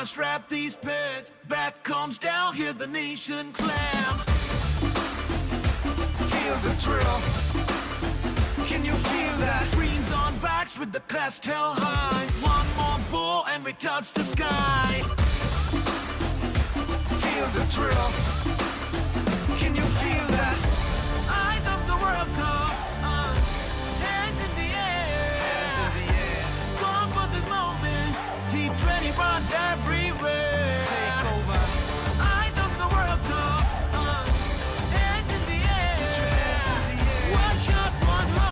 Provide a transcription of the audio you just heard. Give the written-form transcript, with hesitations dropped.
Strap these pants, back comes down, hear the nation clam. Feel the drill. Can you feel that? Greens on backs with the class held high. One more ball and we touch the sky. Feel the drill.